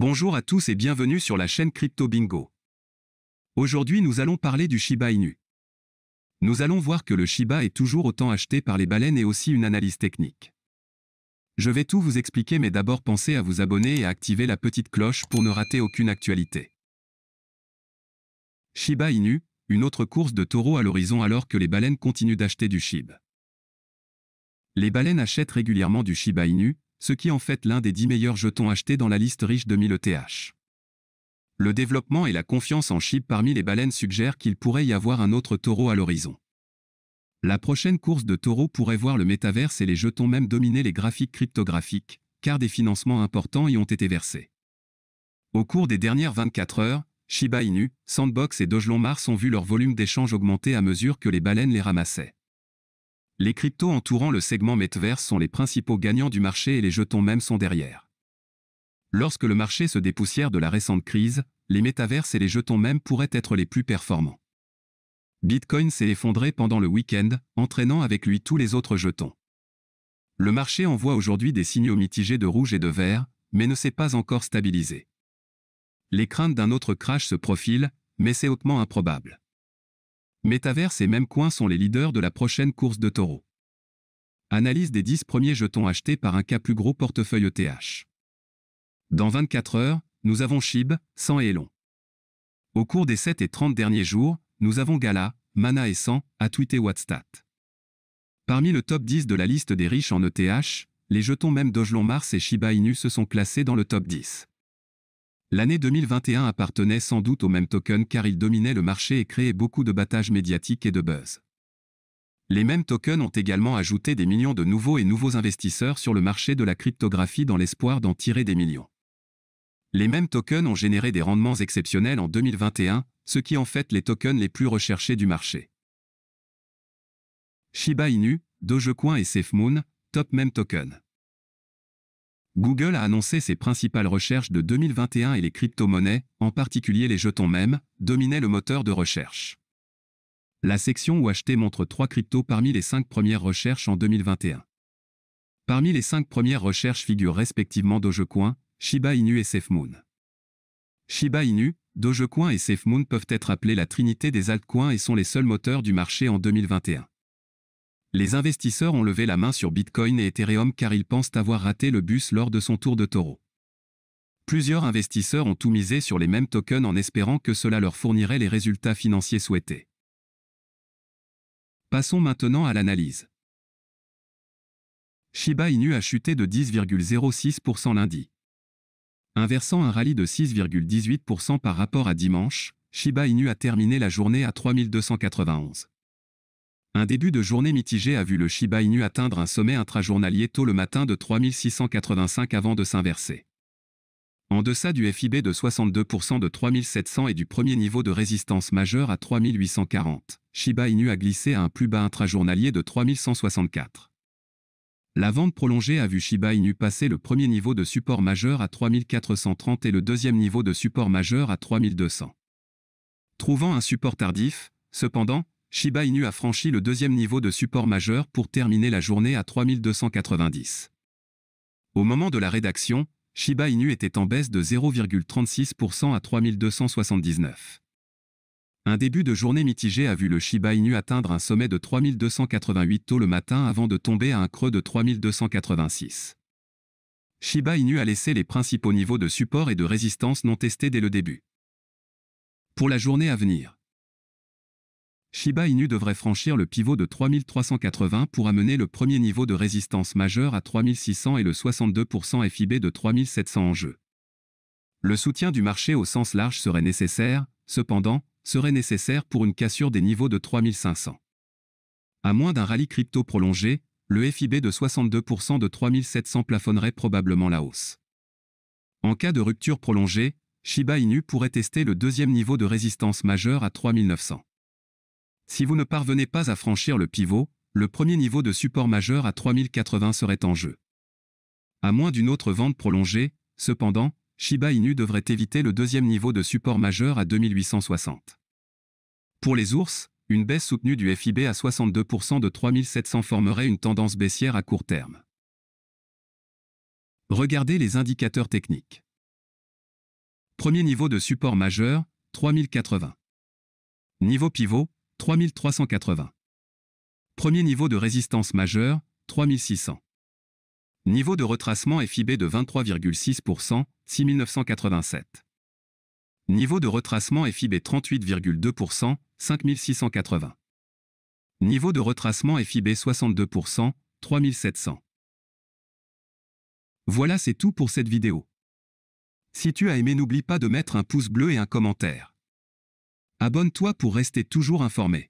Bonjour à tous et bienvenue sur la chaîne Crypto Bingo. Aujourd'hui nous allons parler du Shiba Inu. Nous allons voir que le Shiba est toujours autant acheté par les baleines et aussi une analyse technique. Je vais tout vous expliquer mais d'abord pensez à vous abonner et à activer la petite cloche pour ne rater aucune actualité. Shiba Inu, une autre course de taureaux à l'horizon alors que les baleines continuent d'acheter du SHIB. Les baleines achètent régulièrement du Shiba Inu, ce qui en fait l'un des 10 meilleurs jetons achetés dans la liste riche de 1000 ETH. Le développement et la confiance en SHIB parmi les baleines suggèrent qu'il pourrait y avoir un autre taureau à l'horizon. La prochaine course de taureaux pourrait voir le métaverse et les jetons même dominer les graphiques cryptographiques, car des financements importants y ont été versés. Au cours des dernières 24 heures, Shiba Inu, Sandbox et Dogelon Mars ont vu leur volume d'échange augmenter à mesure que les baleines les ramassaient. Les cryptos entourant le segment Metaverse sont les principaux gagnants du marché et les jetons même sont derrière. Lorsque le marché se dépoussière de la récente crise, les métaverses et les jetons même pourraient être les plus performants. Bitcoin s'est effondré pendant le week-end, entraînant avec lui tous les autres jetons. Le marché envoie aujourd'hui des signaux mitigés de rouge et de vert, mais ne s'est pas encore stabilisé. Les craintes d'un autre crash se profilent, mais c'est hautement improbable. Metaverse et Memecoin sont les leaders de la prochaine course de taureaux. Analyse des 10 premiers jetons achetés par un cas plus gros portefeuille ETH. Dans 24 heures, nous avons SHIB, 100 et Elon. Au cours des 7 et 30 derniers jours, nous avons Gala, Mana et 100, à tweeter Watstat. Parmi le top 10 de la liste des riches en ETH, les jetons même Dogelon Mars et Shiba Inu se sont classés dans le top 10. L'année 2021 appartenait sans doute au même token car il dominait le marché et créait beaucoup de battage médiatique et de buzz. Les mêmes tokens ont également ajouté des millions de nouveaux investisseurs sur le marché de la cryptographie dans l'espoir d'en tirer des millions. Les mêmes tokens ont généré des rendements exceptionnels en 2021, ce qui en fait les tokens les plus recherchés du marché. Shiba Inu, Dogecoin et SafeMoon, top meme token. Google a annoncé ses principales recherches de 2021 et les crypto-monnaies, en particulier les jetons mèmes, dominaient le moteur de recherche. La section où acheter montre 3 cryptos parmi les 5 premières recherches en 2021. Parmi les 5 premières recherches figurent respectivement Dogecoin, Shiba Inu et SafeMoon. Shiba Inu, Dogecoin et SafeMoon peuvent être appelés la trinité des altcoins et sont les seuls moteurs du marché en 2021. Les investisseurs ont levé la main sur Bitcoin et Ethereum car ils pensent avoir raté le bus lors de son tour de taureau. Plusieurs investisseurs ont tout misé sur les mêmes tokens en espérant que cela leur fournirait les résultats financiers souhaités. Passons maintenant à l'analyse. Shiba Inu a chuté de 10,06% lundi. Inversant un rallye de 6,18% par rapport à dimanche, Shiba Inu a terminé la journée à 3291. Un début de journée mitigé a vu le Shiba Inu atteindre un sommet intrajournalier tôt le matin de 3685 avant de s'inverser. En deçà du FIB de 62% de 3700 et du premier niveau de résistance majeur à 3840, Shiba Inu a glissé à un plus bas intrajournalier de 3164. La vente prolongée a vu Shiba Inu passer le premier niveau de support majeur à 3430 et le deuxième niveau de support majeur à 3200. Trouvant un support tardif, cependant, Shiba Inu a franchi le deuxième niveau de support majeur pour terminer la journée à 3290. Au moment de la rédaction, Shiba Inu était en baisse de 0,36% à 3279. Un début de journée mitigé a vu le Shiba Inu atteindre un sommet de 3288 tôt le matin avant de tomber à un creux de 3286. Shiba Inu a laissé les principaux niveaux de support et de résistance non testés dès le début. Pour la journée à venir, Shiba Inu devrait franchir le pivot de 3380 pour amener le premier niveau de résistance majeur à 3600 et le 62% FIB de 3700 en jeu. Le soutien du marché au sens large serait nécessaire pour une cassure des niveaux de 3500. À moins d'un rallye crypto prolongé, le FIB de 62% de 3700 plafonnerait probablement la hausse. En cas de rupture prolongée, Shiba Inu pourrait tester le deuxième niveau de résistance majeur à 3900. Si vous ne parvenez pas à franchir le pivot, le premier niveau de support majeur à 3080 serait en jeu. À moins d'une autre vente prolongée, cependant, Shiba Inu devrait éviter le deuxième niveau de support majeur à 2860. Pour les ours, une baisse soutenue du FIB à 62% de 3700 formerait une tendance baissière à court terme. Regardez les indicateurs techniques. Premier niveau de support majeur, 3080. Niveau pivot, 3380. Premier niveau de résistance majeure, 3600. Niveau de retracement FIB de 23,6%, 6987. Niveau de retracement FIB 38,2%, 5680. Niveau de retracement FIB 62%, 3700. Voilà, c'est tout pour cette vidéo. Si tu as aimé, n'oublie pas de mettre un pouce bleu et un commentaire. Abonne-toi pour rester toujours informé.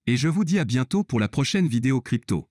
Et je vous dis à bientôt pour la prochaine vidéo crypto.